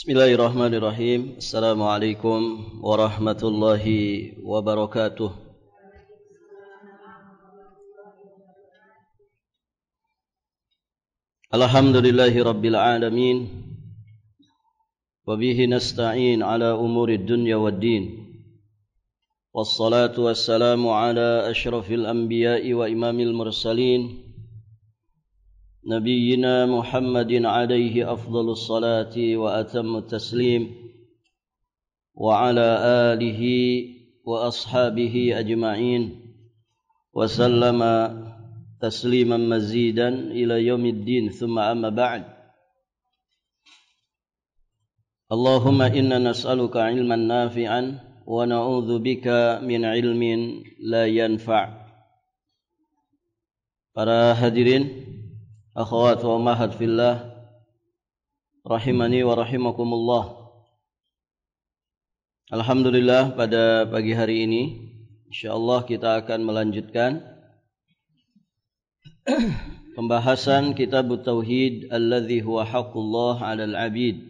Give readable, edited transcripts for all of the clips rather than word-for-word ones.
Bismillahirrahmanirrahim. Assalamualaikum warahmatullahi wabarakatuh. Alhamdulillahi rabbil alamin. Wa bihi nasta'in ala umurid dunya waddin. Wassalatu wassalamu ala asyrafil anbiya'i wa imamil mursalin, نبينا محمد عليه أفضل الصلاة وأتم التسليم وعلى آله وأصحابه أجمعين وسلم تسليما مزيدا إلى يوم الدين ثم أما بعد اللهم إنا نسألك علما نافعا ونعوذ بك من علم لا ينفع. Para hadirin, akhwat wa ummahat fillah, rahimani wa rahimakumullah. Alhamdulillah, pada pagi hari ini insyaallah kita akan melanjutkan pembahasan kitab Tauhid alladzi huwa haqqullah 'alal 'abid,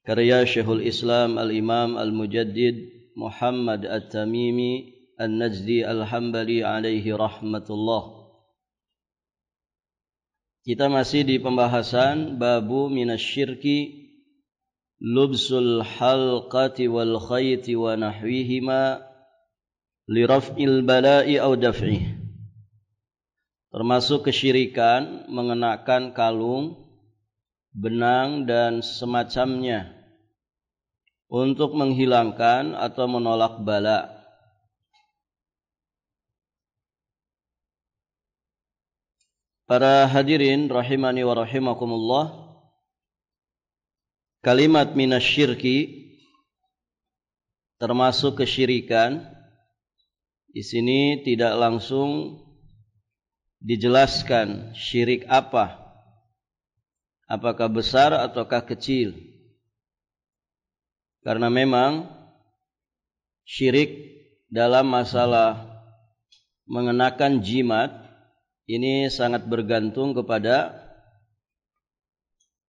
karya Syekhul Islam Al-Imam Al-Mujaddid Muhammad At-Tamimi An-Najdi Al-Hambali alaihi rahmatullah. Kita masih di pembahasan babu minasyirki lubsul halqati wal khayti wa nahwihima liraf'il bala'i aw daf'ih. Termasuk kesyirikan mengenakan kalung, benang dan semacamnya untuk menghilangkan atau menolak bala. Para hadirin rahimani wa rahimakumullah, kalimat minasyirki termasuk kesyirikan. Di sini tidak langsung dijelaskan syirik apa, apakah besar ataukah kecil. Karena memang syirik dalam masalah mengenakan jimat ini sangat bergantung kepada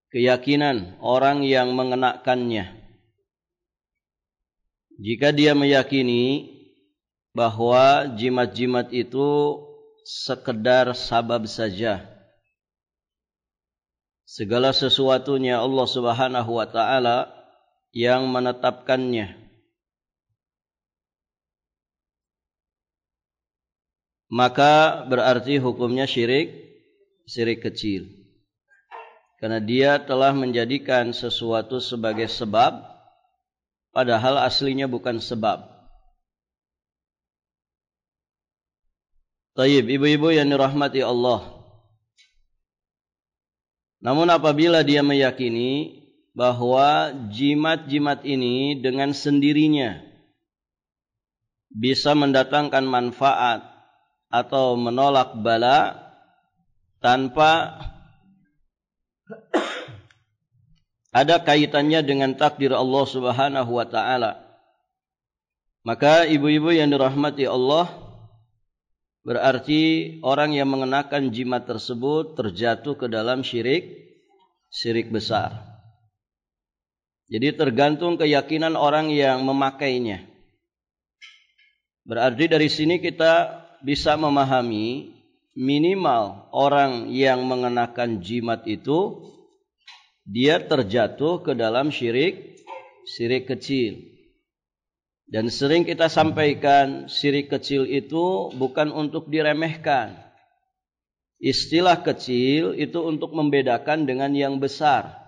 keyakinan orang yang mengenakannya. Jika dia meyakini bahwa jimat-jimat itu sekedar sabab saja, segala sesuatunya Allah Subhanahu wa taala yang menetapkannya, maka berarti hukumnya syirik kecil. Karena dia telah menjadikan sesuatu sebagai sebab, padahal aslinya bukan sebab. Tayyib, ibu-ibu yang dirahmati Allah. Namun apabila dia meyakini bahwa jimat-jimat ini dengan sendirinya bisa mendatangkan manfaat atau menolak bala tanpa ada kaitannya dengan takdir Allah Subhanahu wa taala, maka ibu-ibu yang dirahmati Allah, berarti orang yang mengenakan jimat tersebut terjatuh ke dalam syirik besar. Jadi tergantung keyakinan orang yang memakainya. Berarti dari sini kita bisa memahami minimal orang yang mengenakan jimat itu dia terjatuh ke dalam syirik kecil. Dan sering kita sampaikan, syirik kecil itu bukan untuk diremehkan. Istilah kecil itu untuk membedakan dengan yang besar.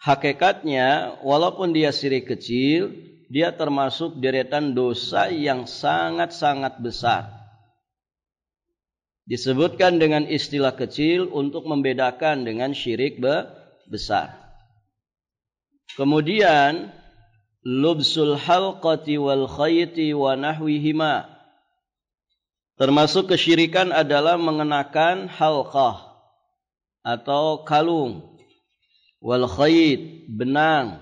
Hakikatnya walaupun dia syirik kecil, dia termasuk deretan dosa yang sangat-sangat besar. Disebutkan dengan istilah kecil untuk membedakan dengan syirik besar. Kemudian lubsul halqati wal khayti wa nahwihima, termasuk kesyirikan adalah mengenakan halqah atau kalung, wal khayt benang,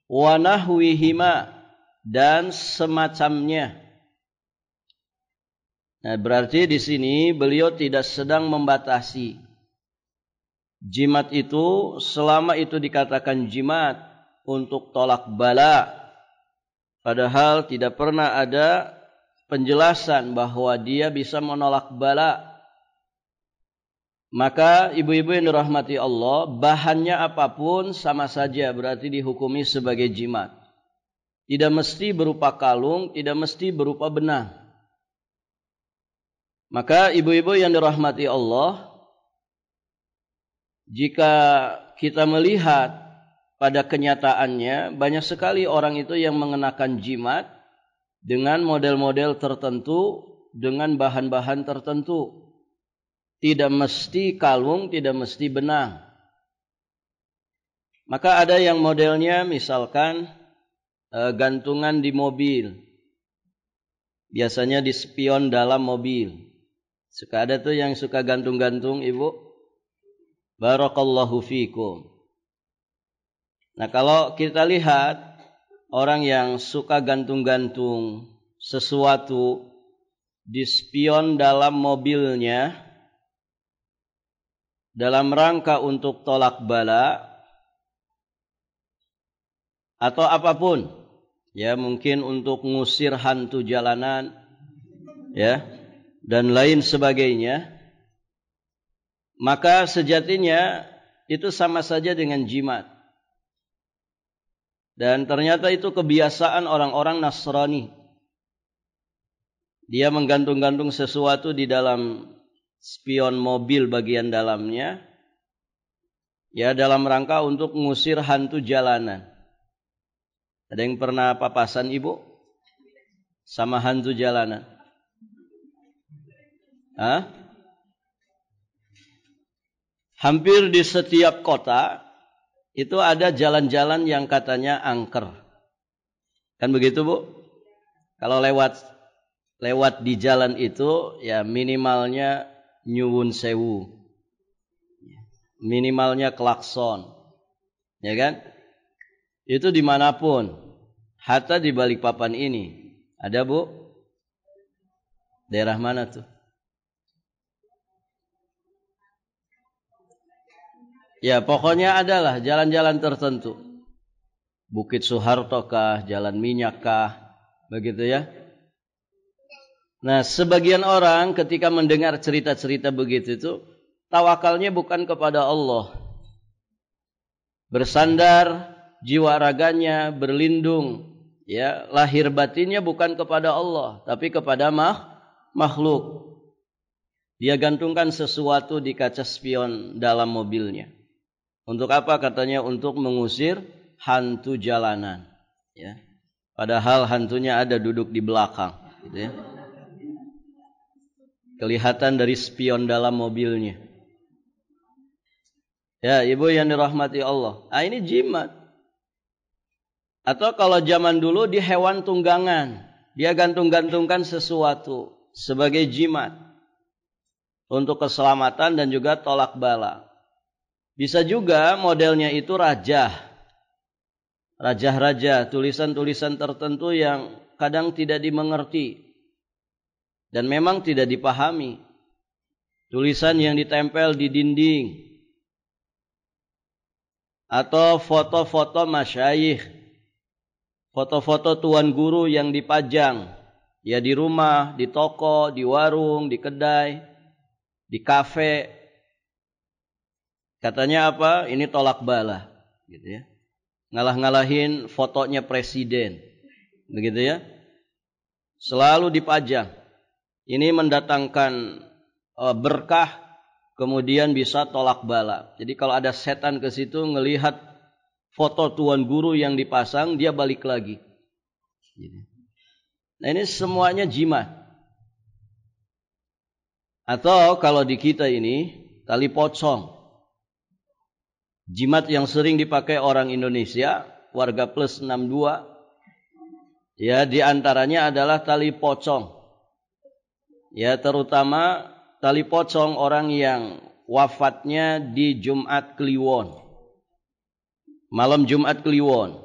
wa nahwihima dan semacamnya. Nah, berarti di sini beliau tidak sedang membatasi jimat itu selama itu dikatakan jimat untuk tolak bala, padahal tidak pernah ada penjelasan bahwa dia bisa menolak bala, maka ibu-ibu yang dirahmati Allah, bahannya apapun sama saja berarti dihukumi sebagai jimat. Tidak mesti berupa kalung, tidak mesti berupa benang. Maka ibu-ibu yang dirahmati Allah, jika kita melihat pada kenyataannya, banyak sekali orang itu yang mengenakan jimat dengan model-model tertentu, dengan bahan-bahan tertentu. Tidak mesti kalung, tidak mesti benang. Maka ada yang modelnya misalkan gantungan di mobil. Biasanya di spion dalam mobil. Suka ada tuh yang suka gantung-gantung, ibu. Barakallahu fikum. Nah, kalau kita lihat orang yang suka gantung-gantung sesuatu di spion dalam mobilnya dalam rangka untuk tolak bala atau apapun, ya mungkin untuk ngusir hantu jalanan, ya, dan lain sebagainya, maka sejatinya itu sama saja dengan jimat. Dan ternyata itu kebiasaan orang-orang Nasrani. Dia menggantung-gantung sesuatu di dalam spion mobil bagian dalamnya, ya dalam rangka untuk mengusir hantu jalanan. Ada yang pernah papasan ibu sama hantu jalanan? Hah? Hampir di setiap kota itu ada jalan-jalan yang katanya angker. Kan begitu, Bu? Kalau lewat di jalan itu, ya minimalnya nyuwun sewu, minimalnya klakson, ya kan? Itu dimanapun, hatta di Balikpapan ini ada, Bu? Daerah mana tuh? Ya pokoknya adalah jalan-jalan tertentu, Bukit Soeharto kah, Jalan Minyak kah, begitu ya? Nah, sebagian orang ketika mendengar cerita-cerita begitu itu, tawakalnya bukan kepada Allah. Bersandar jiwa raganya, berlindung, ya, lahir batinnya bukan kepada Allah, tapi kepada makhluk. Dia gantungkan sesuatu di kaca spion dalam mobilnya. Untuk apa katanya? Untuk mengusir hantu jalanan, ya. Padahal hantunya ada duduk di belakang, gitu ya. Kelihatan dari spion dalam mobilnya. Ya, ibu yang dirahmati Allah. Ah, ini jimat. Atau kalau zaman dulu di hewan tunggangan, dia gantung-gantungkan sesuatu sebagai jimat untuk keselamatan dan juga tolak bala. Bisa juga modelnya itu rajah. Rajah-rajah, tulisan-tulisan tertentu yang kadang tidak dimengerti dan memang tidak dipahami. Tulisan yang ditempel di dinding. Atau foto-foto masyayikh. Foto-foto tuan guru yang dipajang. Ya di rumah, di toko, di warung, di kedai, di kafe. Katanya apa? Ini tolak bala. Gitu ya. Ngalah-ngalahin fotonya presiden. Begitu ya. Selalu dipajang. Ini mendatangkan berkah, kemudian bisa tolak bala. Jadi kalau ada setan ke situ ngelihat foto tuan guru yang dipasang, dia balik lagi. Nah, ini semuanya jimat. Atau kalau di kita ini tali pocong. Jimat yang sering dipakai orang Indonesia, warga plus 62. Ya, di antaranya adalah tali pocong. Ya, terutama tali pocong orang yang wafatnya di Jumat Kliwon. Malam Jumat Kliwon.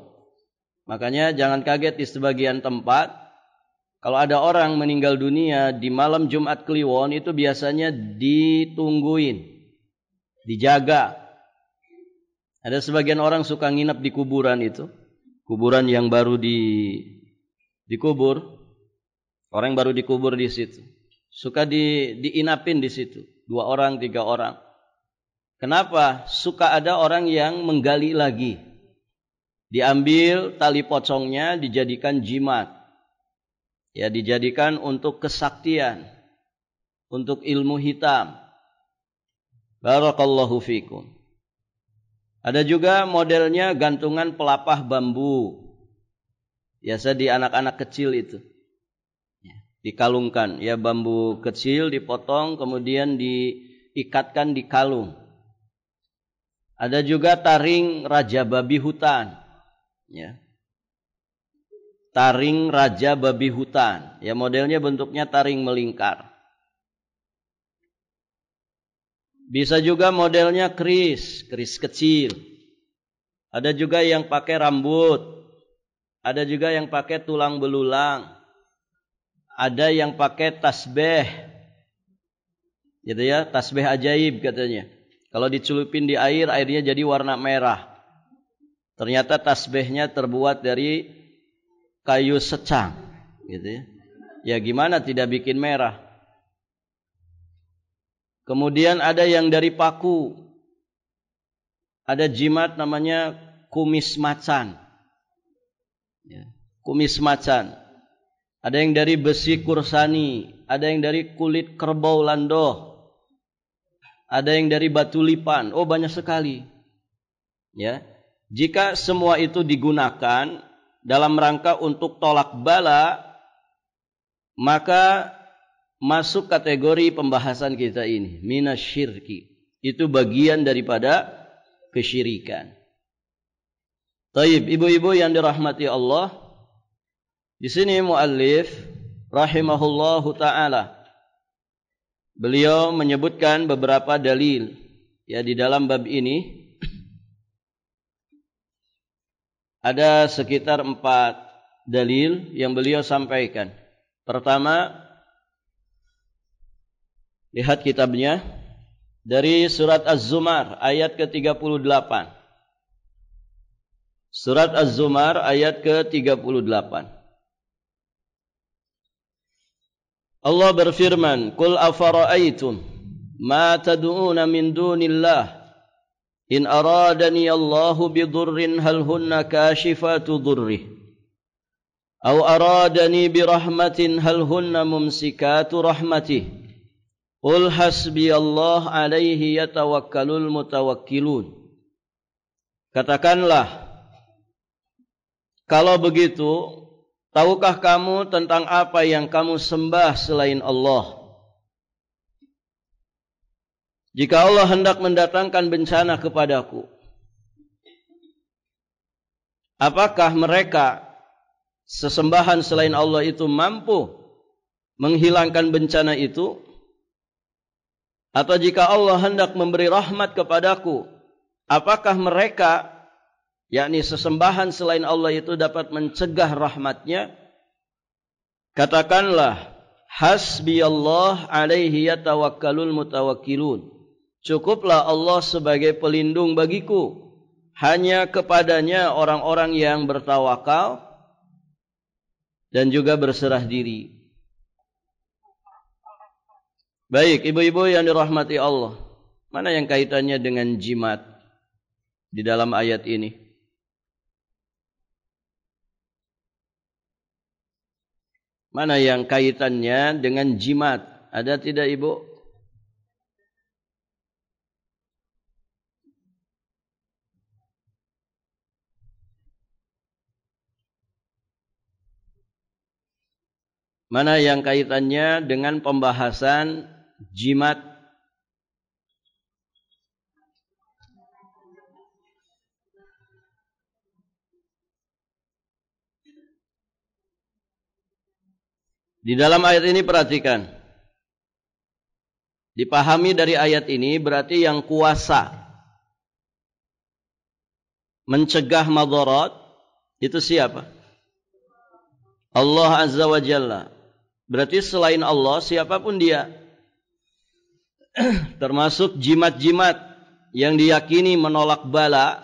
Makanya jangan kaget di sebagian tempat, kalau ada orang meninggal dunia di malam Jumat Kliwon itu biasanya ditungguin, dijaga. Ada sebagian orang suka nginep di kuburan itu. Kuburan yang baru dikubur. Orang yang baru dikubur di situ. Suka diinapin di situ. 2 orang, 3 orang. Kenapa? Suka ada orang yang menggali lagi. Diambil tali pocongnya, dijadikan jimat. Ya, dijadikan untuk kesaktian. Untuk ilmu hitam. Barakallahu fikum. Ada juga modelnya gantungan pelapah bambu. Biasa di anak-anak kecil itu. Dikalungkan. Ya, bambu kecil dipotong kemudian diikatkan di kalung. Ada juga taring raja babi hutan. Ya. Taring raja babi hutan. Ya, modelnya bentuknya taring melingkar. Bisa juga modelnya keris kecil. Ada juga yang pakai rambut. Ada juga yang pakai tulang belulang. Ada yang pakai tasbih. Gitu ya, tasbih ajaib katanya. Kalau dicelupin di air, airnya jadi warna merah. Ternyata tasbihnya terbuat dari kayu secang, gitu ya. Ya gimana tidak bikin merah? Kemudian ada yang dari paku. Ada jimat namanya kumis macan. Ya, kumis macan. Ada yang dari besi kursani. Ada yang dari kulit kerbau landoh. Ada yang dari batu lipan. Oh, banyak sekali. Ya, jika semua itu digunakan dalam rangka untuk tolak bala, maka masuk kategori pembahasan kita ini, minasyirki. Itu bagian daripada kesyirikan. Taib, ibu-ibu yang dirahmati Allah, di sini muallif rahimahullahu taala beliau menyebutkan beberapa dalil ya di dalam bab ini. Ada sekitar 4 dalil yang beliau sampaikan. Pertama, lihat kitabnya dari surat Az-Zumar ayat ke-38. Surat Az-Zumar ayat ke-38. Allah berfirman, "Qul afara'aytum ma tad'una min dunillah in aradani Allahu bidurrin hal hunna kashifatu durrih aw aradani birahmatin hal hunna mumsikatu rahmatih." Qul hasbiyallah alaihi yatawakkalul mutawakkilun. Katakanlah, kalau begitu, tahukah kamu tentang apa yang kamu sembah selain Allah? Jika Allah hendak mendatangkan bencana kepadaku, apakah mereka sesembahan selain Allah itu mampu menghilangkan bencana itu? Atau jika Allah hendak memberi rahmat kepadaku, apakah mereka, yakni sesembahan selain Allah itu dapat mencegah rahmatnya? Katakanlah, hasbiyallah alaihi yatawakkalul mutawakkilun. Cukuplah Allah sebagai pelindung bagiku. Hanya kepadanya orang-orang yang bertawakal dan juga berserah diri. Baik, ibu-ibu yang dirahmati Allah, mana yang kaitannya dengan jimat di dalam ayat ini? Mana yang kaitannya dengan jimat? Ada tidak, ibu? Mana yang kaitannya dengan pembahasan jimat? Di dalam ayat ini perhatikan. Dipahami dari ayat ini berarti yang kuasa mencegah madarat itu siapa? Allah Azza wa Jalla. Berarti selain Allah siapapun dia. Termasuk jimat-jimat yang diyakini menolak bala,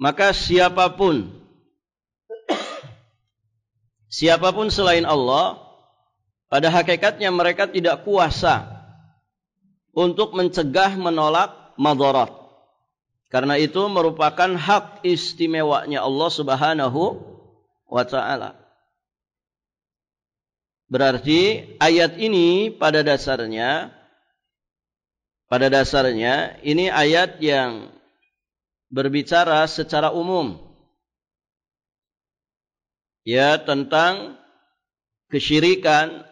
Maka siapapun selain Allah, pada hakikatnya mereka tidak kuasa untuk mencegah, menolak madarat. Karena itu merupakan hak istimewanya Allah Subhanahu wa ta'ala. Berarti ayat ini pada dasarnya ini ayat yang berbicara secara umum, ya, tentang kesyirikan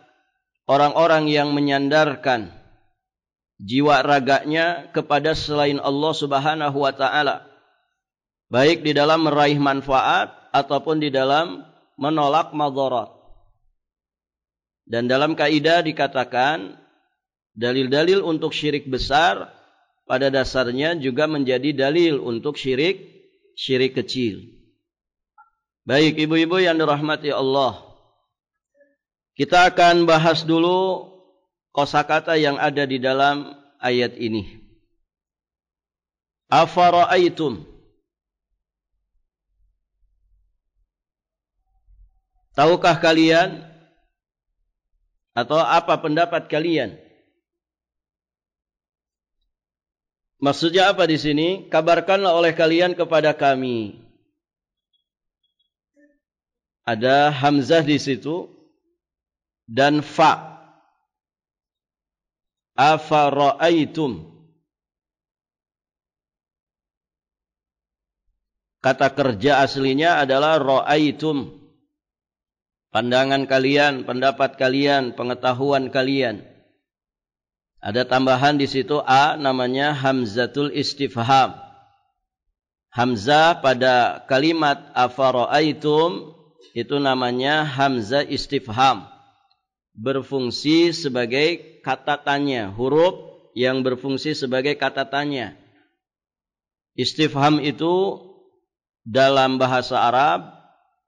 orang-orang yang menyandarkan jiwa raganya kepada selain Allah Subhanahu wa ta'ala, baik di dalam meraih manfaat ataupun di dalam menolak madarat. Dan dalam kaidah dikatakan dalil-dalil untuk syirik besar pada dasarnya juga menjadi dalil untuk syirik kecil. Baik ibu-ibu yang dirahmati Allah, kita akan bahas dulu kosakata yang ada di dalam ayat ini. Afara'aitum, tahukah kalian, atau apa pendapat kalian? Maksudnya apa di sini? Kabarkanlah oleh kalian kepada kami. Ada hamzah di situ dan fa. Afara'aitum. Kata kerja aslinya adalah ra'aitum. Pandangan kalian, pendapat kalian, pengetahuan kalian. Ada tambahan di situ a, namanya hamzatul istifham. Hamzah pada kalimat afara'aitum itu namanya hamzah istifham, berfungsi sebagai kata tanya, huruf yang berfungsi sebagai kata tanya. Istifham itu dalam bahasa Arab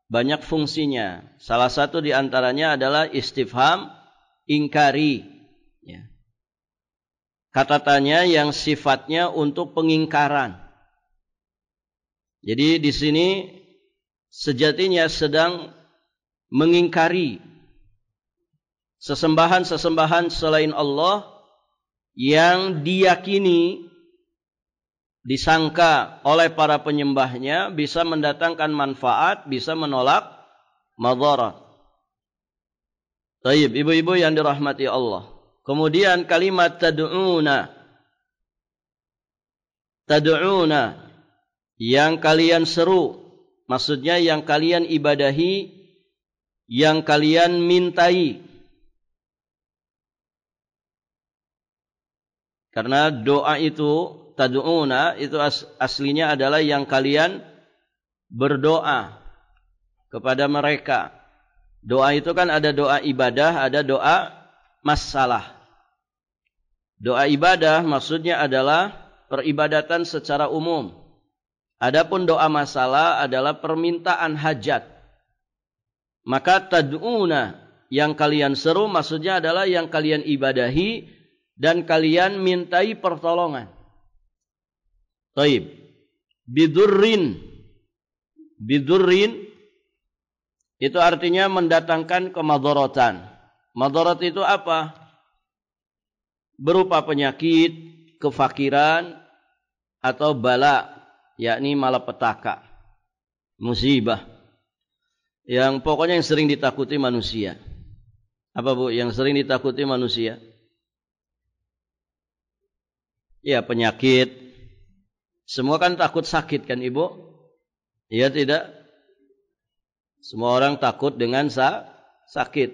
banyak fungsinya. Salah satu di antaranya adalah istifham ingkari, ya. Kata tanya yang sifatnya untuk pengingkaran. Jadi di sini sejatinya sedang mengingkari sesembahan-sesembahan selain Allah yang diyakini, disangka oleh para penyembahnya bisa mendatangkan manfaat, bisa menolak madarat. Baik, ibu-ibu yang dirahmati Allah. Kemudian kalimat tad'una, yang kalian seru, maksudnya yang kalian ibadahi, yang kalian mintai. Karena doa itu, tad'una itu aslinya adalah yang kalian berdoa kepada mereka. Doa itu kan ada doa ibadah, ada doa masalah. Doa ibadah maksudnya adalah peribadatan secara umum. Adapun doa masalah adalah permintaan hajat. Maka tad'una, yang kalian seru, maksudnya adalah yang kalian ibadahi dan kalian mintai pertolongan. Taib. Bidurrin itu artinya mendatangkan kemadaratan. Madarat itu apa? Berupa penyakit, kefakiran, atau bala, yakni malapetaka, musibah. Yang pokoknya yang sering ditakuti manusia. Apa Bu yang sering ditakuti manusia? Ya, penyakit. Semua kan takut sakit kan Ibu? Iya tidak? Semua orang takut dengan sakit.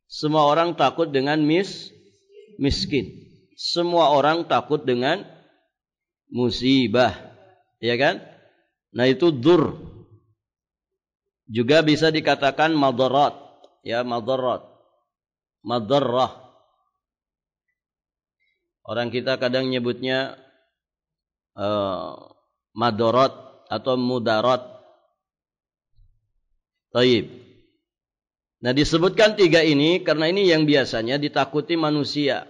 Semua orang takut dengan miskin. Semua orang takut dengan musibah. Ya kan? Nah itu dur. Juga bisa dikatakan madarat. Ya, madarat. Madarrah. Orang kita kadang nyebutnya madarat atau mudarat. Taib. Nah disebutkan tiga ini karena ini yang biasanya ditakuti manusia.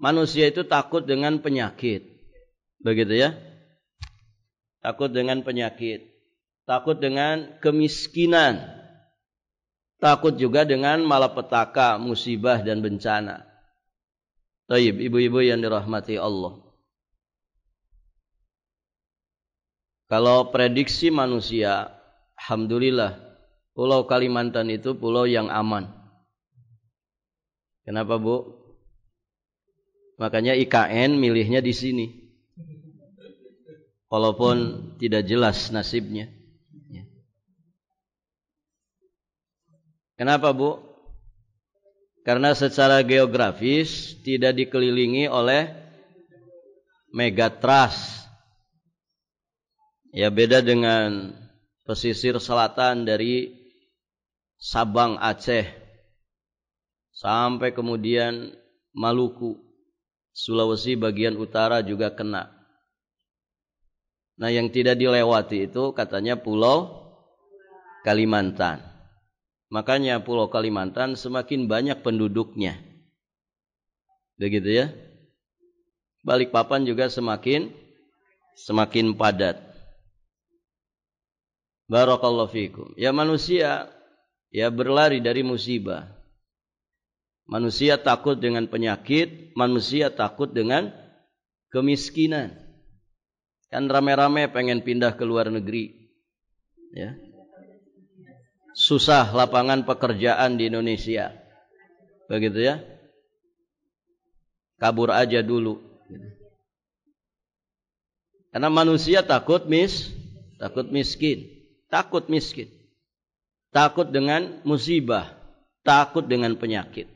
Manusia itu takut dengan penyakit. Begitu ya. takut dengan penyakit, takut dengan kemiskinan, takut juga dengan malapetaka, musibah dan bencana. Taib, ibu-ibu yang dirahmati Allah. Kalau prediksi manusia, alhamdulillah, Pulau Kalimantan itu pulau yang aman. Kenapa, Bu? Makanya IKN milihnya di sini. Walaupun tidak jelas nasibnya. Kenapa, Bu? Karena secara geografis tidak dikelilingi oleh megatrust. Ya, beda dengan pesisir selatan dari Sabang, Aceh sampai kemudian Maluku, Sulawesi bagian utara juga kena. Nah, yang tidak dilewati itu katanya Pulau Kalimantan. Makanya Pulau Kalimantan semakin banyak penduduknya. Begitu ya. Balikpapan juga semakin padat. Barakallahu fikum. Ya, manusia ya berlari dari musibah. Manusia takut dengan penyakit, manusia takut dengan kemiskinan. Kan rame-rame pengen pindah ke luar negeri. Ya. Susah lapangan pekerjaan di Indonesia. Begitu ya. Kabur aja dulu. Karena manusia takut miskin. Takut miskin. Takut dengan musibah. Takut dengan penyakit.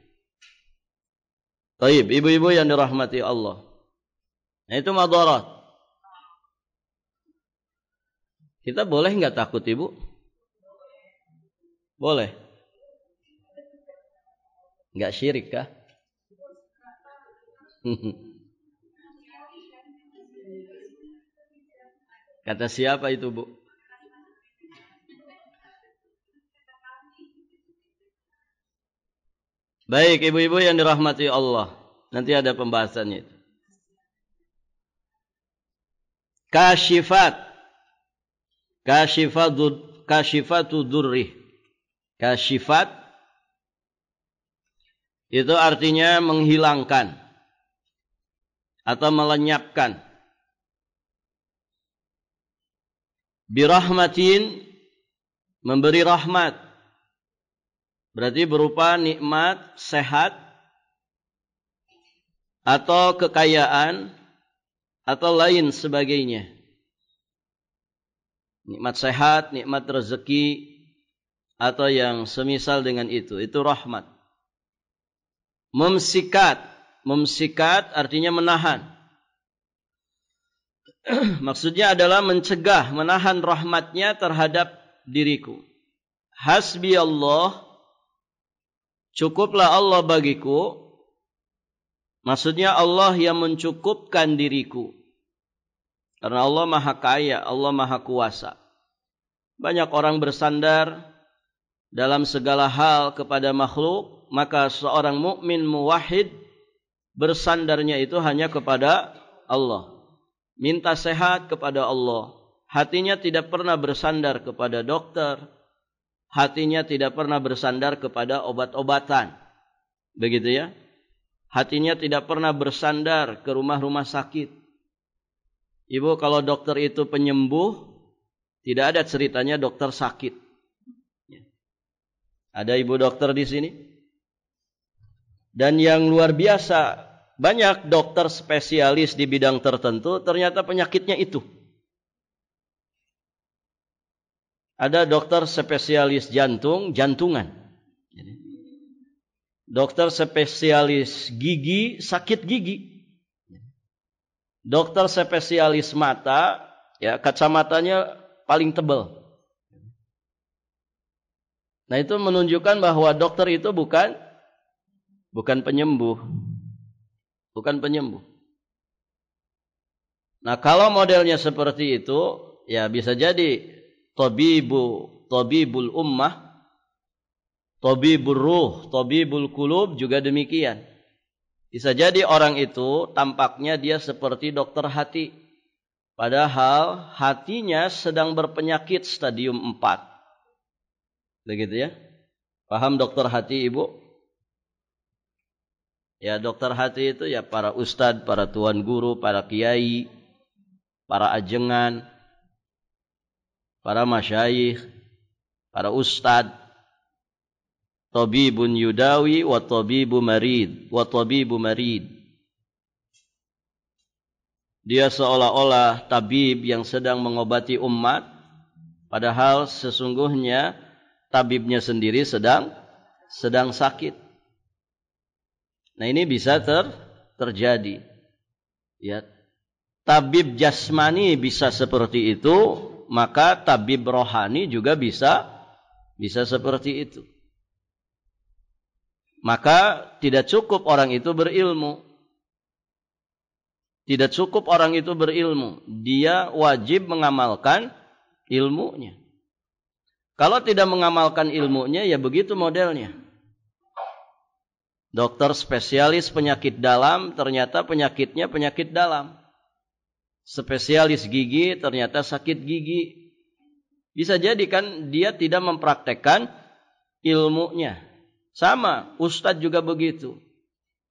Taib, ibu-ibu yang dirahmati Allah. Nah, itu madarat. Kita boleh enggak takut, Ibu? Boleh. Enggak syirik kah? Kata siapa itu, Bu? Baik, ibu-ibu yang dirahmati Allah. Nanti ada pembahasannya itu. Kasyifatu durrih. Kasyifat itu artinya menghilangkan atau melenyapkan. Birahmatin, memberi rahmat. Berarti berupa nikmat, sehat, atau kekayaan, atau lain sebagainya. Nikmat sehat, nikmat rezeki, atau yang semisal dengan itu rahmat. Mumsikat artinya menahan. Maksudnya adalah mencegah, menahan rahmatnya terhadap diriku. Hasbi Allah, cukuplah Allah bagiku. Maksudnya Allah yang mencukupkan diriku. Karena Allah Maha Kaya, Allah Maha Kuasa. Banyak orang bersandar dalam segala hal kepada makhluk, maka seorang mukmin muwahhid bersandarnya itu hanya kepada Allah. Minta sehat kepada Allah. Hatinya tidak pernah bersandar kepada dokter. Hatinya tidak pernah bersandar kepada obat-obatan. Begitu ya. Hatinya tidak pernah bersandar ke rumah-rumah sakit. Ibu, kalau dokter itu penyembuh, tidak ada ceritanya dokter sakit. Ada ibu dokter di sini? Dan yang luar biasa, banyak dokter spesialis di bidang tertentu, ternyata penyakitnya itu. Ada dokter spesialis jantungan. Dokter spesialis gigi, sakit gigi. Dokter spesialis mata, ya kacamatanya paling tebal. Nah, itu menunjukkan bahwa dokter itu bukan penyembuh. Bukan penyembuh. Nah, kalau modelnya seperti itu, ya bisa jadi tabibul ummah, tabibul ruh, tabibul qulub juga demikian. Bisa jadi orang itu tampaknya dia seperti dokter hati. Padahal hatinya sedang berpenyakit stadium 4. Begitu ya. Paham dokter hati, Ibu? Ya, dokter hati itu ya para ustadz, para tuan guru, para kiai, para ajengan, para masyayikh, para ustadz. Tabibun yudawi wa tabibu marid, wa tabibu marid. Dia seolah-olah tabib yang sedang mengobati umat, padahal sesungguhnya tabibnya sendiri sedang sakit. Nah, ini bisa terjadi. Ya, tabib jasmani bisa seperti itu, maka tabib rohani juga bisa seperti itu. Maka tidak cukup orang itu berilmu. Tidak cukup orang itu berilmu. Dia wajib mengamalkan ilmunya. Kalau tidak mengamalkan ilmunya, ya begitu modelnya. Dokter spesialis penyakit dalam, ternyata penyakitnya penyakit dalam. Spesialis gigi, ternyata sakit gigi. Bisa jadi kan dia tidak mempraktekkan ilmunya. Sama, ustadz juga begitu.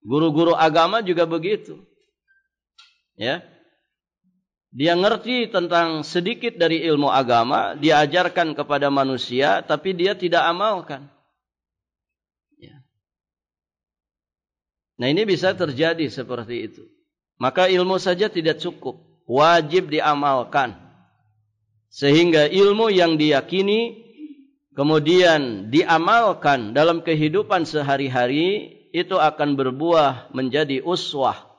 Guru-guru agama juga begitu. Ya. Dia ngerti tentang sedikit dari ilmu agama, dia ajarkan kepada manusia, tapi dia tidak amalkan. Ya. Nah, ini bisa terjadi seperti itu. Maka ilmu saja tidak cukup, wajib diamalkan. Sehingga ilmu yang diyakini, kemudian diamalkan dalam kehidupan sehari-hari, itu akan berbuah menjadi uswah,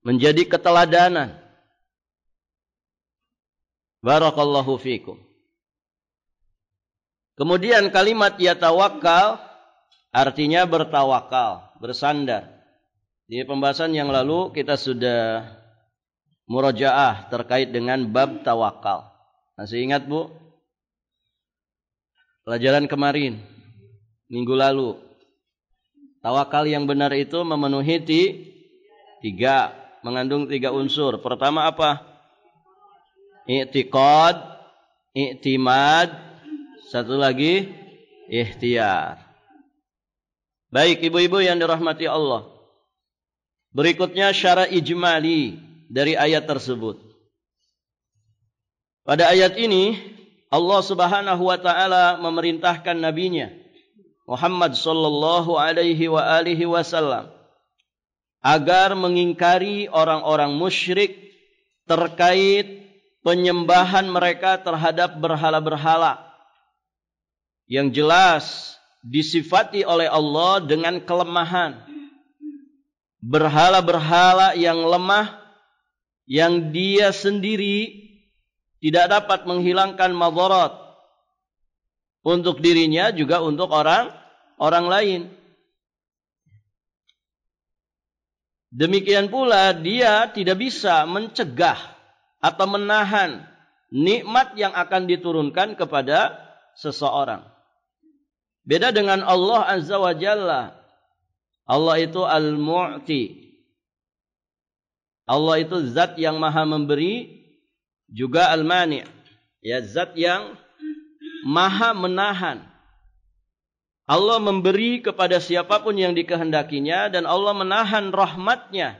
menjadi keteladanan. Barakallahu fikum. Kemudian kalimat yatawakkal artinya bertawakal, bersandar. Di pembahasan yang lalu kita sudah murajaah terkait dengan bab tawakal. Masih ingat, Bu? Pelajaran kemarin, minggu lalu. Tawakal yang benar itu memenuhi tiga, mengandung 3 unsur. Pertama apa? I'tiqad, i'timad, satu lagi ikhtiar. Baik, ibu-ibu yang dirahmati Allah. Berikutnya syara ijmali dari ayat tersebut. Pada ayat ini Allah Subhanahu wa taala memerintahkan nabinya Muhammad sallallahu alaihi wa alihi wasallam agar mengingkari orang-orang musyrik terkait penyembahan mereka terhadap berhala-berhala yang jelas disifati oleh Allah dengan kelemahan. Berhala-berhala yang lemah, yang dia sendiri tidak dapat menghilangkan madarat untuk dirinya juga untuk orang lain. Demikian pula dia tidak bisa mencegah atau menahan nikmat yang akan diturunkan kepada seseorang. Beda dengan Allah Azza wa Jalla. Allah itu Al-Mu'ti. Allah itu zat yang maha memberi, juga Al-Mani'. Ya, zat yang maha menahan. Allah memberi kepada siapapun yang dikehendakinya, dan Allah menahan rahmatnya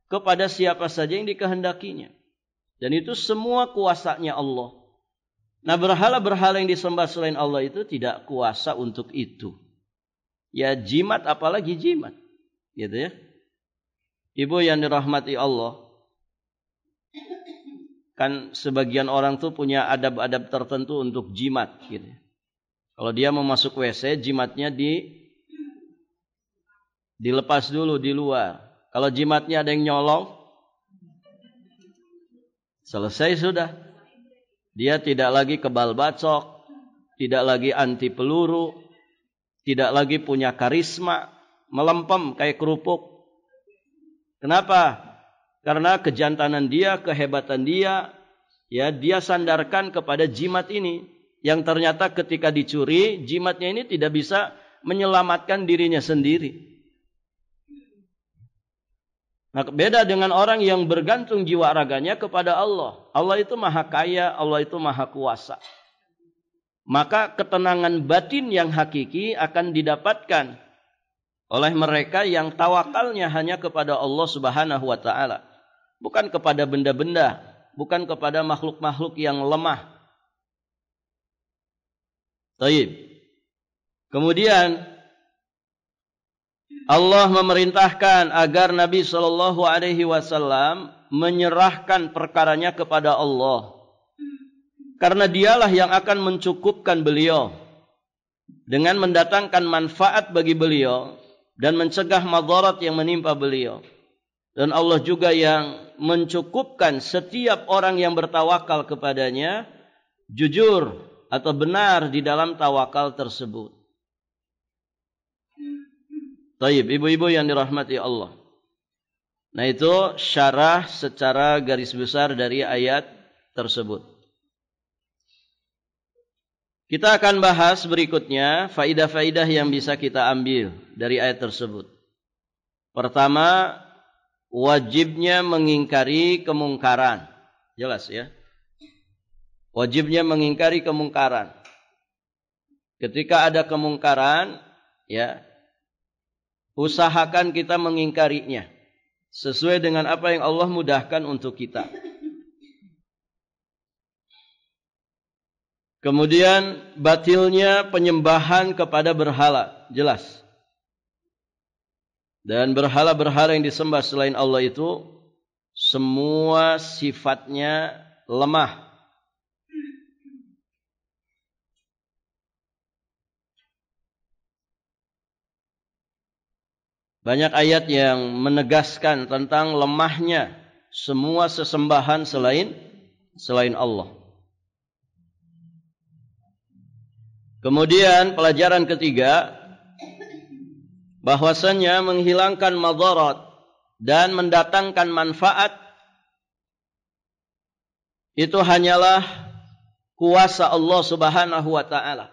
kepada siapa saja yang dikehendakinya. Dan itu semua kuasanya Allah. Nah, berhala-berhala yang disembah selain Allah itu tidak kuasa untuk itu. Ya, jimat apalagi jimat. Gitu ya. Ibu yang dirahmati Allah. Kan sebagian orang tuh punya adab-adab tertentu untuk jimat gitu. Kalau dia mau masuk WC, jimatnya dilepas dulu di luar. Kalau jimatnya ada yang nyolong, selesai sudah. Dia tidak lagi kebal bacok, tidak lagi anti peluru, tidak lagi punya karisma, melempem kayak kerupuk. Kenapa? Karena kejantanan dia, kehebatan dia, ya dia sandarkan kepada jimat ini. Yang ternyata ketika dicuri, jimatnya ini tidak bisa menyelamatkan dirinya sendiri. Nah, beda dengan orang yang bergantung jiwa raganya kepada Allah. Allah itu maha kaya, Allah itu maha kuasa. Maka ketenangan batin yang hakiki akan didapatkan oleh mereka yang tawakalnya hanya kepada Allah Subhanahu wa taala, bukan kepada benda-benda, bukan kepada makhluk-makhluk yang lemah. Baik. Kemudian Allah memerintahkan agar Nabi sallallahu alaihi wasallam menyerahkan perkaranya kepada Allah. Karena dialah yang akan mencukupkan beliau dengan mendatangkan manfaat bagi beliau dan mencegah madarat yang menimpa beliau. Dan Allah juga yang mencukupkan setiap orang yang bertawakal kepadanya jujur atau benar di dalam tawakal tersebut. Taib, ibu-ibu yang dirahmati Allah. Nah, itu syarah secara garis besar dari ayat tersebut. Kita akan bahas berikutnya faidah-faidah yang bisa kita ambil dari ayat tersebut. Pertama, wajibnya mengingkari kemungkaran. Jelas ya? Wajibnya mengingkari kemungkaran. Ketika ada kemungkaran, ya, usahakan kita mengingkarinya sesuai dengan apa yang Allah mudahkan untuk kita. Kemudian batilnya penyembahan kepada berhala, jelas. Dan berhala-berhala yang disembah selain Allah itu semua sifatnya lemah. Banyak ayat yang menegaskan tentang lemahnya semua sesembahan selain Allah. Kemudian pelajaran ketiga, bahwasanya menghilangkan madarat dan mendatangkan manfaat itu hanyalah kuasa Allah Subhanahu wa taala.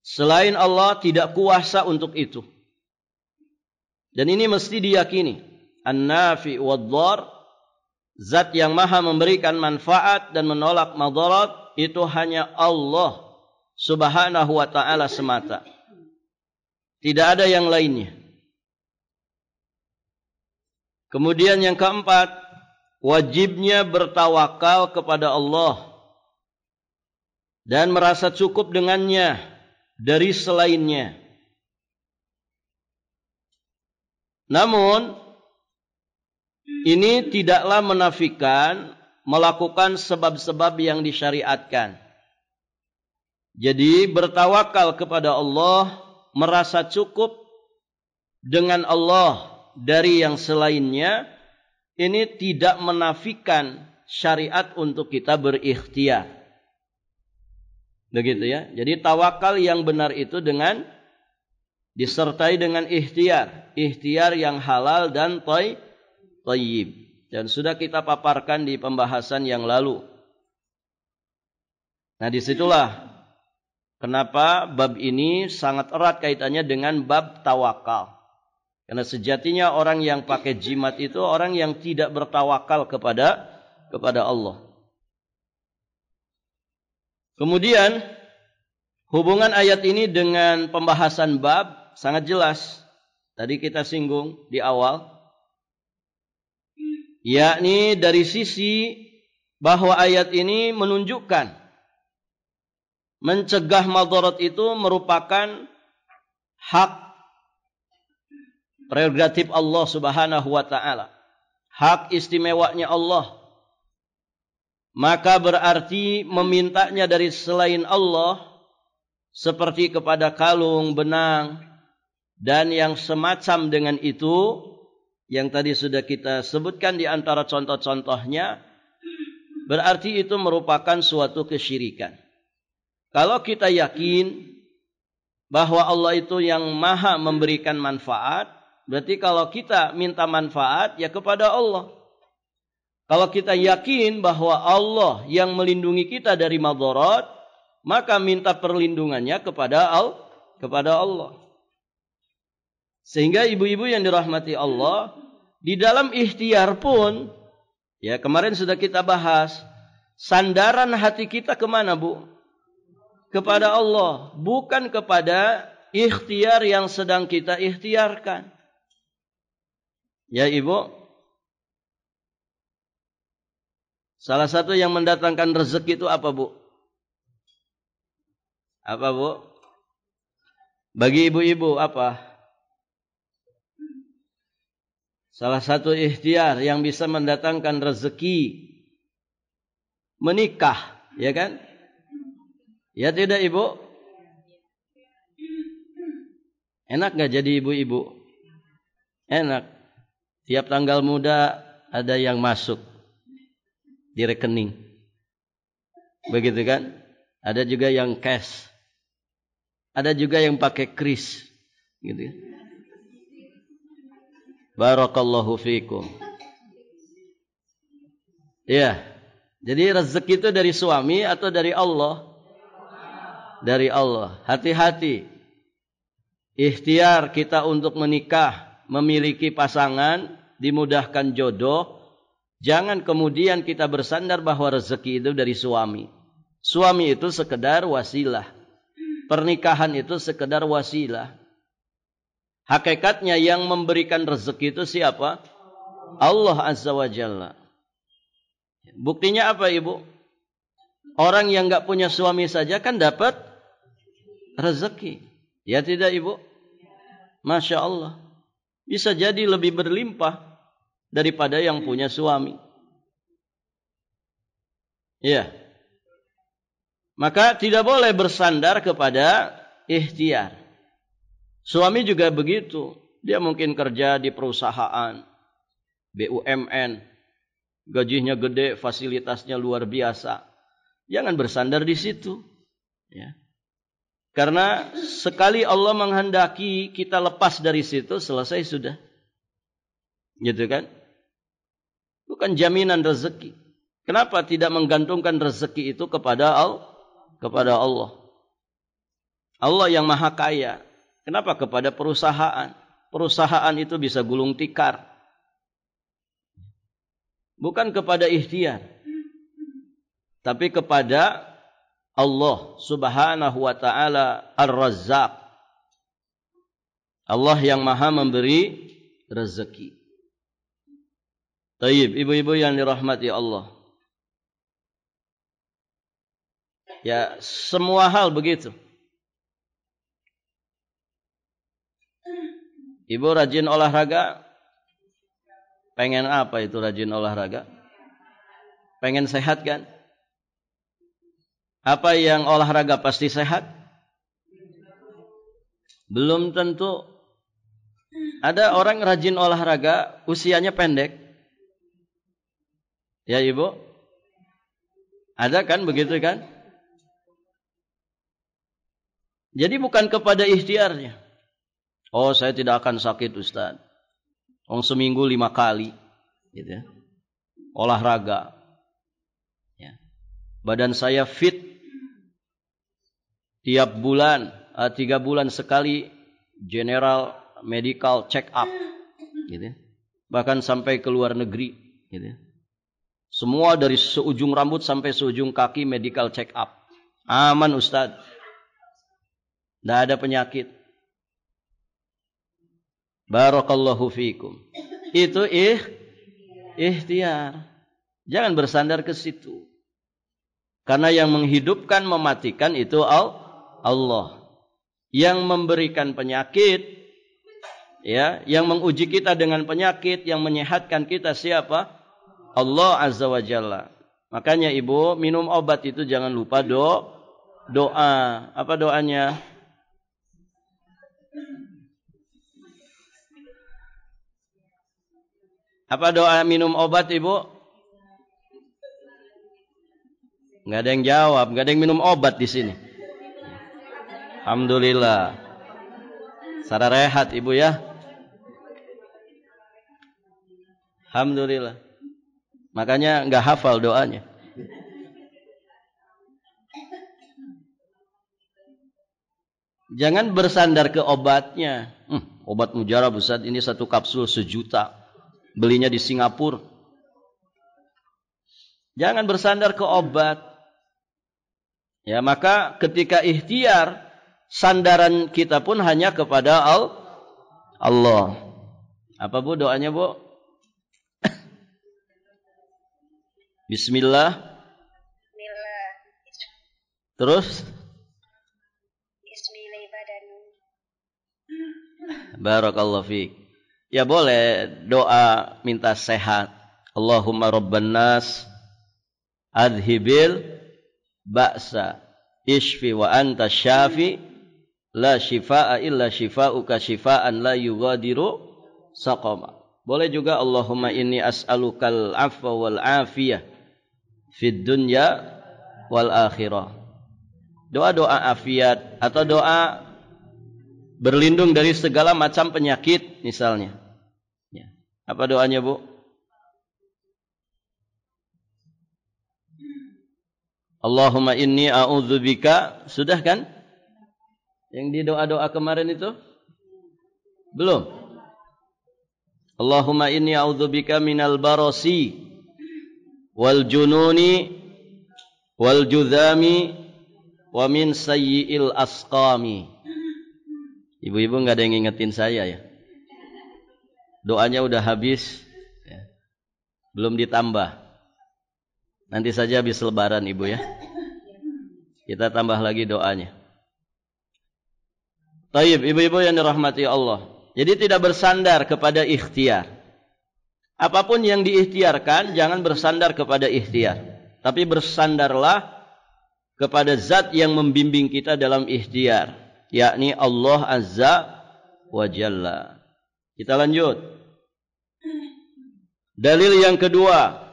Selain Allah tidak kuasa untuk itu. Dan ini mesti diyakini. An-nafi wad-dhar, zat yang maha memberikan manfaat dan menolak madarat, itu hanya Allah Subhanahu wa ta'ala semata. Tidak ada yang lainnya. Kemudian yang keempat, wajibnya bertawakal kepada Allah dan merasa cukup dengannya dari selainnya. Namun, ini tidaklah menafikan melakukan sebab-sebab yang disyariatkan. Jadi bertawakal kepada Allah, merasa cukup dengan Allah dari yang selainnya, ini tidak menafikan syariat untuk kita berikhtiar. Begitu ya. Jadi tawakal yang benar itu dengan disertai dengan ikhtiar. Ikhtiar yang halal dan thayyib. Dan sudah kita paparkan di pembahasan yang lalu. Nah, disitulah kenapa bab ini sangat erat kaitannya dengan bab tawakal. Karena sejatinya orang yang pakai jimat itu orang yang tidak bertawakal kepada Allah. Kemudian hubungan ayat ini dengan pembahasan bab sangat jelas. Tadi kita singgung di awal. Yakni dari sisi bahwa ayat ini menunjukkan mencegah madarat itu merupakan hak prerogatif Allah Subhanahu wa ta'ala. Hak istimewanya Allah. Maka berarti memintanya dari selain Allah seperti kepada kalung, benang, dan yang semacam dengan itu yang tadi sudah kita sebutkan di antara contoh-contohnya, berarti itu merupakan suatu kesyirikan. Kalau kita yakin bahwa Allah itu yang maha memberikan manfaat, berarti kalau kita minta manfaat ya kepada Allah. Kalau kita yakin bahwa Allah yang melindungi kita dari madarat, maka minta perlindungannya kepada Allah. Sehingga ibu-ibu yang dirahmati Allah, Di dalam ikhtiar pun, ya kemarin sudah kita bahas, sandaran hati kita kemana, Bu? Kepada Allah, bukan kepada ikhtiar yang sedang kita ikhtiarkan. Ya Ibu, salah satu yang mendatangkan rezeki itu apa, Bu? Apa, Bu? Bagi ibu-ibu apa? Salah satu ikhtiar yang bisa mendatangkan rezeki, menikah, ya kan? Ya tidak, Ibu? Enak gak jadi ibu-ibu? Enak. Tiap tanggal muda ada yang masuk di rekening. Begitu kan? Ada juga yang cash. Ada juga yang pakai kris. Gitu. Barakallahu fiikum. Ya. Jadi rezeki itu dari suami atau dari Allah? Dari Allah. Hati-hati. Ikhtiar kita untuk menikah, memiliki pasangan, dimudahkan jodoh. Jangan kemudian kita bersandar bahwa rezeki itu dari suami. Suami itu sekedar wasilah. Pernikahan itu sekedar wasilah. Hakikatnya yang memberikan rezeki itu siapa? Allah Azza wa Jalla. Buktinya apa, Ibu? Orang yang enggak punya suami saja kan dapat rezeki. Ya tidak, Ibu? Masya Allah. Bisa jadi lebih berlimpah daripada yang punya suami. Ya. Maka tidak boleh bersandar kepada ikhtiar. Suami juga begitu. Dia mungkin kerja di perusahaan BUMN. Gajinya gede, fasilitasnya luar biasa. Jangan bersandar di situ. Ya. Karena sekali Allah menghendaki kita lepas dari situ, selesai sudah. Gitu kan? Bukan jaminan rezeki. Kenapa tidak menggantungkan rezeki itu kepada Allah? Kepada Allah. Allah yang maha kaya. Kenapa kepada perusahaan? Perusahaan itu bisa gulung tikar. Bukan kepada ikhtiar. Tapi kepada Allah subhanahu wa ta'ala Ar-Razzaq. Allah yang maha memberi rezeki. Taib, ibu-ibu yang dirahmati Allah. Ya, semua hal begitu. Ibu rajin olahraga. Pengen apa itu rajin olahraga? Pengen sehat kan? Apa yang olahraga pasti sehat? Belum tentu. Ada orang rajin olahraga, usianya pendek. Ya Ibu? Ada kan begitu kan? Jadi bukan kepada ikhtiarnya. Oh, saya tidak akan sakit, Ustaz. Seminggu 5 kali. Gitu ya. Olahraga. Ya. Badan saya fit. Tiap bulan, 3 bulan sekali, general medical check up. Gitu ya. Bahkan sampai ke luar negeri. Gitu ya. Semua dari seujung rambut sampai seujung kaki medical check up. Aman, Ustaz. Tidak ada penyakit. Barakallahu fiikum. Itu ikhtiar. Jangan bersandar ke situ. Karena yang menghidupkan, mematikan itu Allah. Yang memberikan penyakit, ya, yang menguji kita dengan penyakit, yang menyehatkan kita siapa? Allah Azza wa Jalla. Makanya Ibu, minum obat itu jangan lupa doa. Apa doanya? Apa doa minum obat, Ibu? Nggak ada yang jawab, nggak ada yang minum obat di sini. Alhamdulillah. Sarah rehat, Ibu ya. Alhamdulillah. Makanya nggak hafal doanya. Jangan bersandar ke obatnya. Obat mujarab, Ustaz, ini 1 kapsul 1 juta. belinya di Singapura. Jangan bersandar ke obat. Ya, maka ketika ikhtiar, sandaran kita pun hanya kepada Allah. Apa Bu doanya, Bu? Bismillah. Bismillah. Terus? Bismillah badanu. Barakallahu fiik. Ya boleh doa minta sehat. Allahumma rabban nas adhibil ba'sa ishfi wa anta syafi la shifaa illa shifauka shifaan la yughadiru saqama. Boleh juga Allahumma inni as'alukal afwa wal afiyah fid dunya wal akhirah. Doa-doa afiat atau doa berlindung dari segala macam penyakit misalnya. Ya. Apa doanya, Bu? Allahumma inni a'udzubika. Sudah kan? Yang di doa-doa kemarin itu? Belum. Allahumma inni a'udzubika minal barasi wal jununi wal judhami wa min sayyi'il asqami. Ibu-ibu enggak ada yang ngingetin saya ya. Doanya udah habis ya. Belum ditambah. Nanti saja habis lebaran Ibu ya. Kita tambah lagi doanya. Taib, ibu-ibu yang dirahmati Allah. Jadi tidak bersandar kepada ikhtiar. Apapun yang diikhtiarkan, jangan bersandar kepada ikhtiar. Tapi bersandarlah kepada zat yang membimbing kita dalam ikhtiar. Yakni Allah Azza wa Jalla. Kita lanjut. Dalil yang kedua.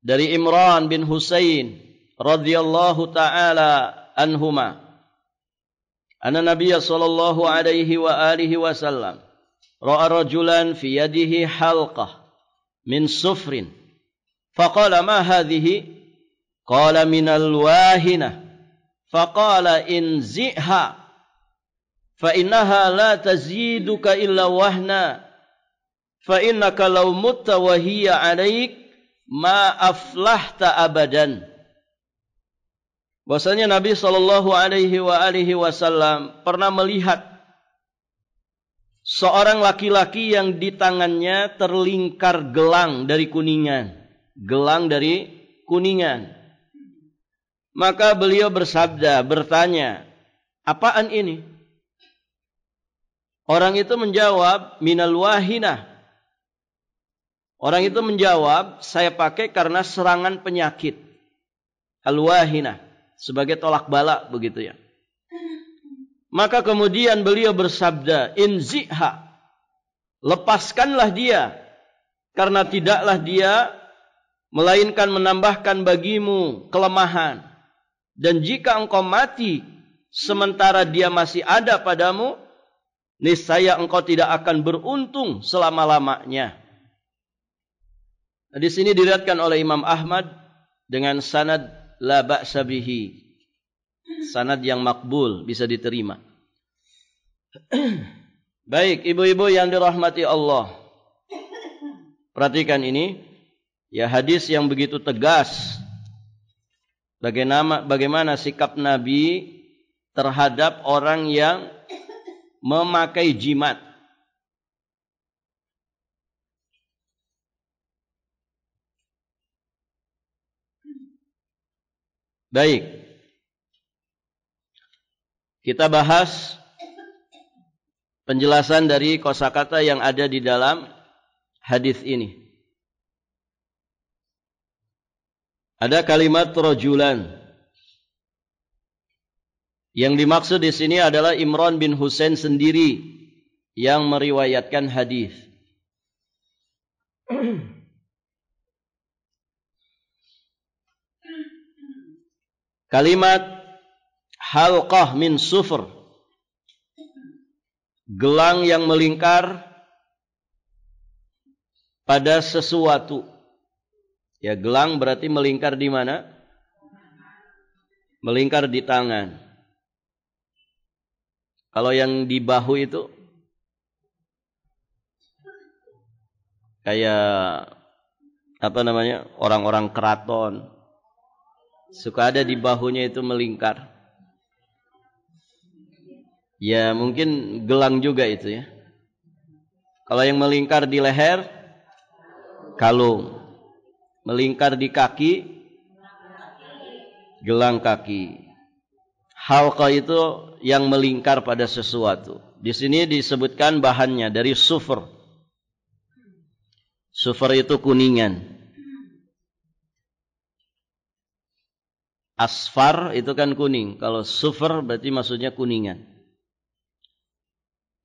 Dari Imran bin Husain radhiyallahu taala anhuma. Anna Nabiy sallallahu alaihi wa alihi wasallam ra'a rajulan fi yadihi halqah min sufrin. Faqala ma hadhihi? Qala min al-wahina. Faqala inzi'ha fa innaha la taziduka illa wahna. Fa innaka law mutta wa hiya 'alaik ma aflahta abadan. Bahwasanya Nabi sallallahu alaihi wasallam pernah melihat seorang laki-laki yang di tangannya terlingkar gelang dari kuningan. Gelang dari kuningan. Maka beliau bersabda, bertanya, apaan ini? Orang itu menjawab, minal wahinah. Orang itu menjawab, saya pakai karena serangan penyakit. Al-wahina. Sebagai tolak bala, begitu ya. Maka kemudian beliau bersabda, inzi'ha. Lepaskanlah dia. Karena tidaklah dia, melainkan menambahkan bagimu kelemahan. Dan jika engkau mati, sementara dia masih ada padamu, niscaya engkau tidak akan beruntung selama-lamanya. Di sini diriwayatkan oleh Imam Ahmad dengan sanad la ba'sa bihi. Sanad yang makbul, bisa diterima. Baik, ibu-ibu yang dirahmati Allah. Perhatikan ini, ya hadis yang begitu tegas. Bagaimana sikap Nabi terhadap orang yang memakai jimat. Baik. Kita bahas penjelasan dari kosakata yang ada di dalam hadis ini. Ada kalimat rajulan. Yang dimaksud di sini adalah Imran bin Husain sendiri yang meriwayatkan hadis. Kalimat halqah min sufr, gelang yang melingkar pada sesuatu. Ya, gelang berarti melingkar di mana? Melingkar di tangan. Kalau yang di bahu itu Kayak apa namanya? Orang-orang keraton. Suka ada di bahunya itu melingkar. Ya mungkin gelang juga itu ya. Kalau yang melingkar di leher, kalung. Melingkar di kaki, gelang kaki. Halqa itu yang melingkar pada sesuatu. Di sini disebutkan bahannya dari sufur. Sufur itu kuningan. Asfar itu kan kuning. Kalau sufur berarti maksudnya kuningan.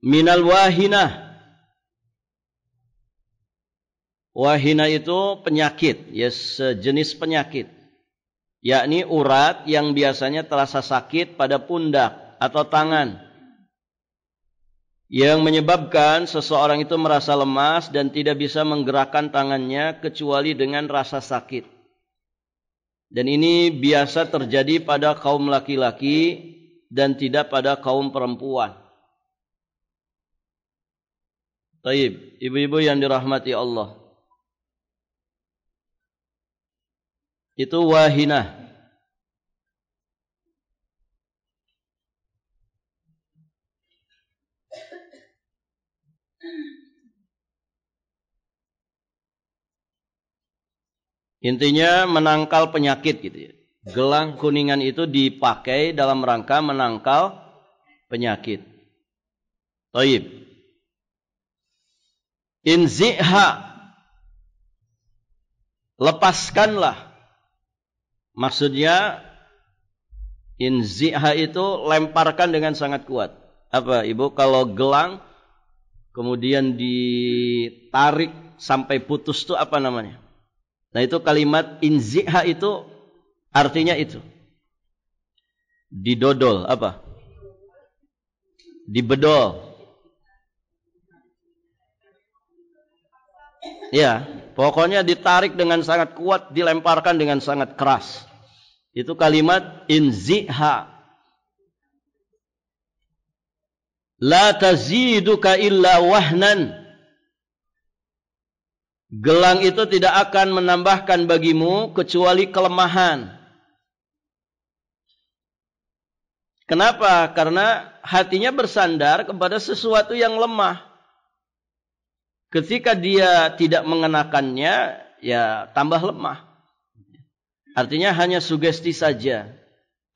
Minal wahinah. Wahina itu penyakit, ya sejenis penyakit. Yakni urat yang biasanya terasa sakit pada pundak atau tangan. Yang menyebabkan seseorang itu merasa lemas dan tidak bisa menggerakkan tangannya kecuali dengan rasa sakit. Dan ini biasa terjadi pada kaum laki-laki dan tidak pada kaum perempuan. Taib, ibu-ibu yang dirahmati Allah. Itu wahinah. Intinya menangkal penyakit gitu ya. Gelang kuningan itu dipakai dalam rangka menangkal penyakit. Taib. Inzi'ha. Lepaskanlah. Maksudnya inzi'ha itu lemparkan dengan sangat kuat. Apa ibu? Kalau gelang kemudian ditarik sampai putus itu apa namanya? Nah itu kalimat inzi'ha itu artinya itu. Didodol apa? Dibedol. Ya, pokoknya ditarik dengan sangat kuat, dilemparkan dengan sangat keras. Itu kalimat inzi'ha. La taziduka illa wahnan. Gelang itu tidak akan menambahkan bagimu kecuali kelemahan. Kenapa? Karena hatinya bersandar kepada sesuatu yang lemah. Ketika dia tidak mengenakannya, ya tambah lemah. Artinya hanya sugesti saja.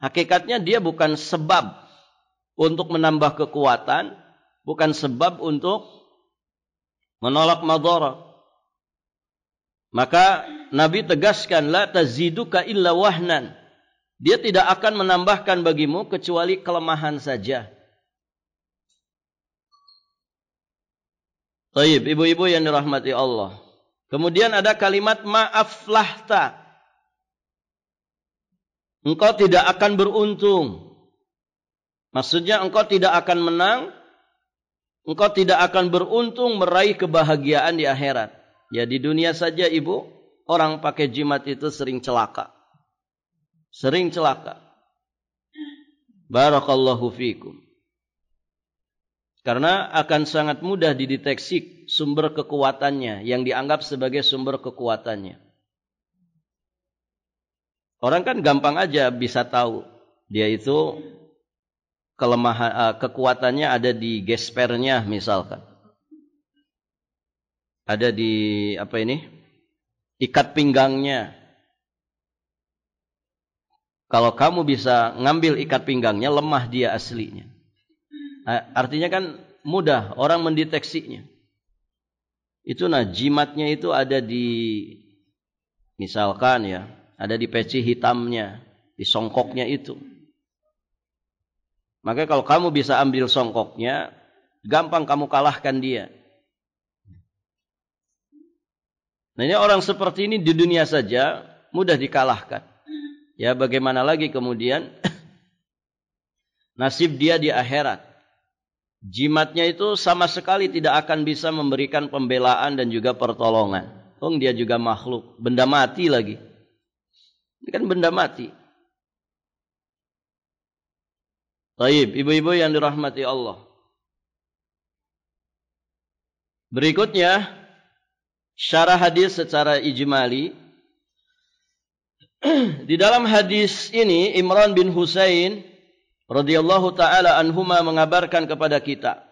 Hakikatnya dia bukan sebab untuk menambah kekuatan, bukan sebab untuk menolak madarat. Maka Nabi tegaskan, la taziduka illa wahnan. Dia tidak akan menambahkan bagimu kecuali kelemahan saja. Taib, ibu-ibu yang dirahmati Allah. Kemudian ada kalimat ma'aflahta. Engkau tidak akan beruntung. Maksudnya engkau tidak akan menang. Engkau tidak akan beruntung meraih kebahagiaan di akhirat. Ya di dunia saja ibu, orang pakai jimat itu sering celaka. Sering celaka. Barakallahu fikum. Karena akan sangat mudah dideteksi sumber kekuatannya yang dianggap sebagai sumber kekuatannya. Orang kan gampang aja bisa tahu dia itu kelemahan kekuatannya ada di gespernya misalkan. Ada di apa ini? Ikat pinggangnya. Kalau kamu bisa ngambil ikat pinggangnya, lemah dia aslinya. Artinya kan mudah orang mendeteksinya. Itu jimatnya itu ada di misalkan ya, ada di peci hitamnya, di songkoknya itu. Maka kalau kamu bisa ambil songkoknya, gampang kamu kalahkan dia. Nah ini orang seperti ini di dunia saja mudah dikalahkan. Ya bagaimana lagi kemudian nasib dia di akhirat. Jimatnya itu sama sekali tidak akan bisa memberikan pembelaan dan juga pertolongan. Dia juga makhluk, benda mati lagi. Ini kan benda mati. Taib, ibu-ibu yang dirahmati Allah. Berikutnya, syarah hadis secara ijmali. Di dalam hadis ini Imran bin Husain radhiyallahu taala anhuma mengabarkan kepada kita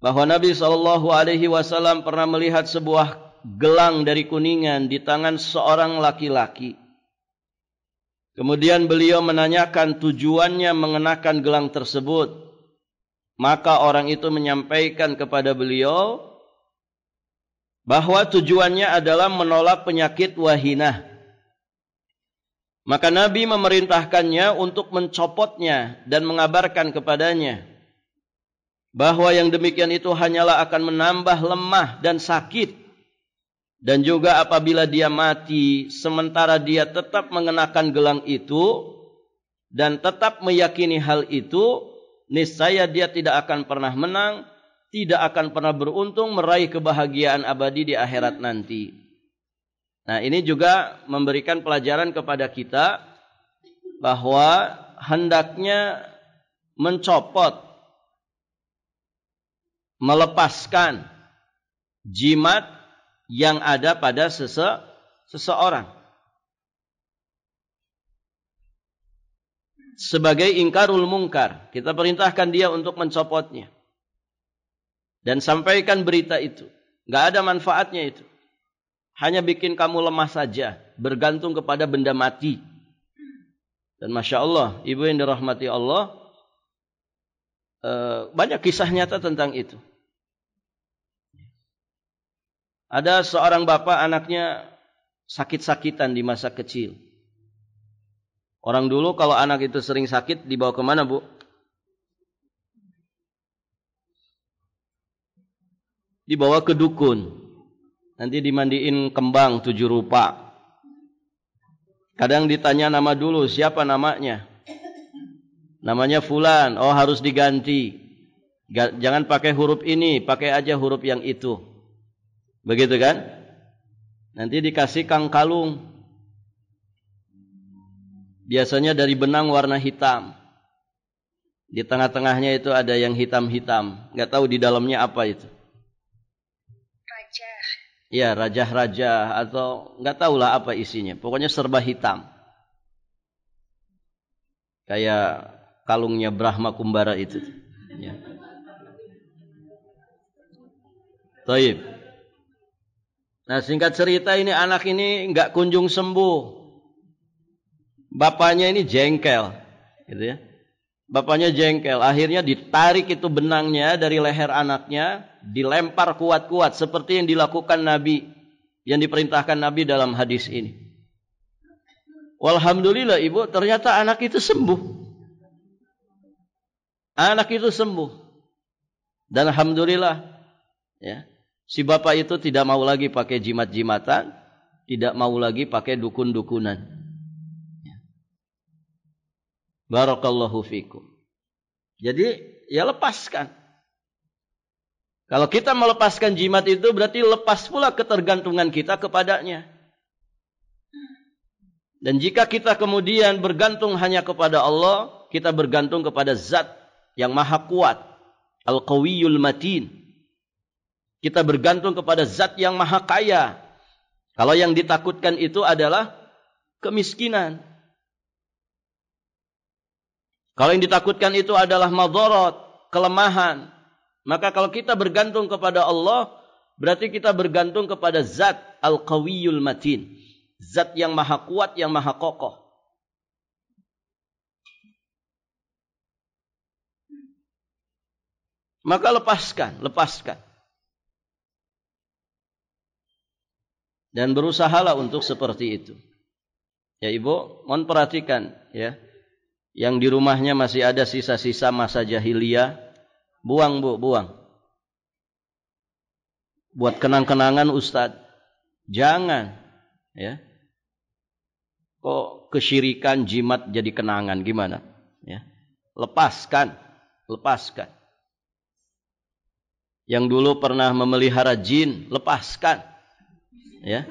bahwa Nabi SAW pernah melihat sebuah gelang dari kuningan di tangan seorang laki-laki. Kemudian beliau menanyakan tujuannya mengenakan gelang tersebut. Maka orang itu menyampaikan kepada beliau bahwa tujuannya adalah menolak penyakit wahinah. Maka Nabi memerintahkannya untuk mencopotnya dan mengabarkan kepadanya bahwa yang demikian itu hanyalah akan menambah lemah dan sakit. Dan juga apabila dia mati sementara dia tetap mengenakan gelang itu dan tetap meyakini hal itu, niscaya dia tidak akan pernah menang, tidak akan pernah beruntung meraih kebahagiaan abadi di akhirat nanti. Nah, ini juga memberikan pelajaran kepada kita bahwa hendaknya mencopot, melepaskan jimat yang ada pada seseorang sebagai ingkarul mungkar. Kita perintahkan dia untuk mencopotnya dan sampaikan berita itu. Gak ada manfaatnya itu. Hanya bikin kamu lemah saja, bergantung kepada benda mati. Dan Masya Allah, ibu yang dirahmati Allah, banyak kisah nyata tentang itu. Ada seorang bapak anaknya sakit-sakitan di masa kecil. Orang dulu kalau anak itu sering sakit dibawa kemana, Bu? Dibawa ke dukun. Nanti dimandiin kembang 7 rupa. Kadang ditanya nama dulu, siapa namanya? Namanya Fulan, oh harus diganti. Jangan pakai huruf ini, pakai aja huruf yang itu. Begitu kan? Nanti dikasih kang kalung. Biasanya dari benang warna hitam. Di tengah-tengahnya itu ada yang hitam-hitam. Nggak tahu di dalamnya apa itu. Raja. Ya, raja-raja atau nggak tahulah apa isinya. Pokoknya serba hitam. Kayak kalungnya Brahma Kumbara itu. Ya. Taib. Nah, singkat cerita ini anak ini nggak kunjung sembuh. Bapaknya ini jengkel, gitu ya. Bapaknya jengkel, akhirnya ditarik itu benangnya dari leher anaknya, dilempar kuat-kuat seperti yang dilakukan Nabi, yang diperintahkan Nabi dalam hadis ini. Walhamdulillah ibu, ternyata anak itu sembuh. Anak itu sembuh. Dan alhamdulillah, ya, si bapak itu tidak mau lagi pakai jimat-jimatan, tidak mau lagi pakai dukun-dukunan. Barakallahu fikum. Jadi, ya lepaskan. Kalau kita melepaskan jimat itu berarti lepas pula ketergantungan kita kepadanya. Dan jika kita kemudian bergantung hanya kepada Allah, kita bergantung kepada Zat yang maha kuat, Al-Qawiyul Matin. Kita bergantung kepada Zat yang maha kaya. Kalau yang ditakutkan itu adalah kemiskinan. Kalau yang ditakutkan itu adalah madarat, kelemahan. Maka kalau kita bergantung kepada Allah, berarti kita bergantung kepada Zat Al-Qawiyul Matin. Zat yang maha kuat, yang maha kokoh. Maka lepaskan. Dan berusahalah untuk seperti itu. Ya ibu, mohon perhatikan ya. Yang di rumahnya masih ada sisa-sisa masa jahiliyah, buang bu, buang. Buat kenang-kenangan Ustadz. Jangan, ya. Kok kesyirikan jimat jadi kenangan, gimana? Ya. Lepaskan. Yang dulu pernah memelihara jin, lepaskan. Ya.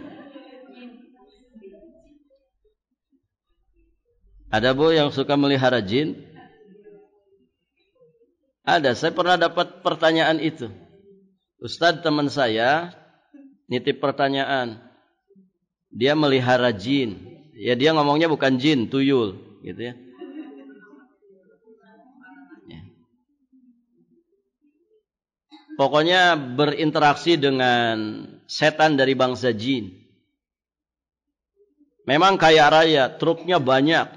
Ada bu yang suka melihara jin? Ada, saya pernah dapat pertanyaan itu. Ustadz, teman saya nitip pertanyaan. Dia melihara jin. Ya dia ngomongnya bukan jin, tuyul, gitu ya. Pokoknya berinteraksi dengan setan dari bangsa jin. Memang kaya raya, truknya banyak,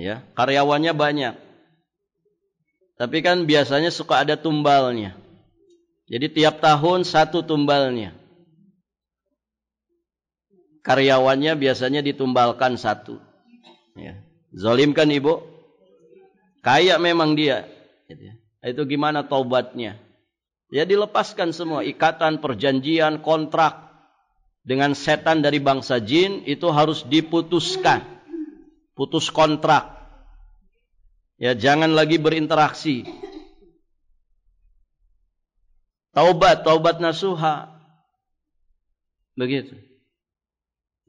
ya, karyawannya banyak. Tapi kan biasanya suka ada tumbalnya. Jadi tiap tahun satu tumbalnya. Karyawannya biasanya ditumbalkan satu. Ya. Zalim kan ibu? Kaya memang dia. Itu gimana taubatnya? Ya dilepaskan semua ikatan, perjanjian, kontrak dengan setan dari bangsa jin itu harus diputuskan. Putus kontrak. Ya jangan lagi berinteraksi. Taubat nasuha. Begitu.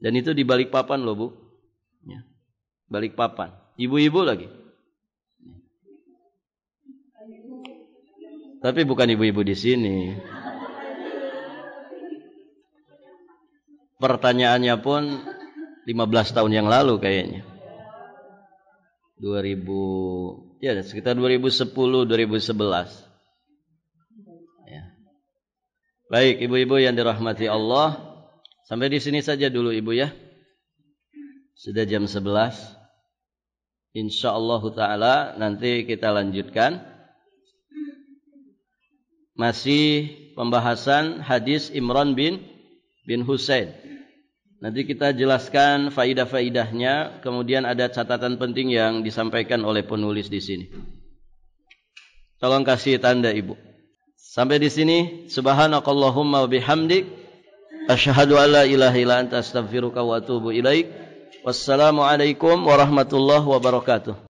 Dan itu di Balikpapan loh, Bu. Ya. Balikpapan. Ibu-ibu lagi. Tapi bukan ibu-ibu di sini. Pertanyaannya pun 15 tahun yang lalu kayaknya. 2000, ya sekitar 2010, 2011. Ya. Baik, ibu-ibu yang dirahmati Allah, sampai di sini saja dulu ibu ya. Sudah jam 11. Insyaallah taala nanti kita lanjutkan. Masih pembahasan hadis Imran bin Husain. Nanti kita jelaskan faidah-faidahnya, kemudian ada catatan penting yang disampaikan oleh penulis di sini. Tolong kasih tanda ibu. Sampai di sini, subhanakallahumma wa bihamdik, asyhadu an la ilaha illa anta astaghfiruka wa atubu ilaik. Wassalamualaikum warahmatullahi wabarakatuh.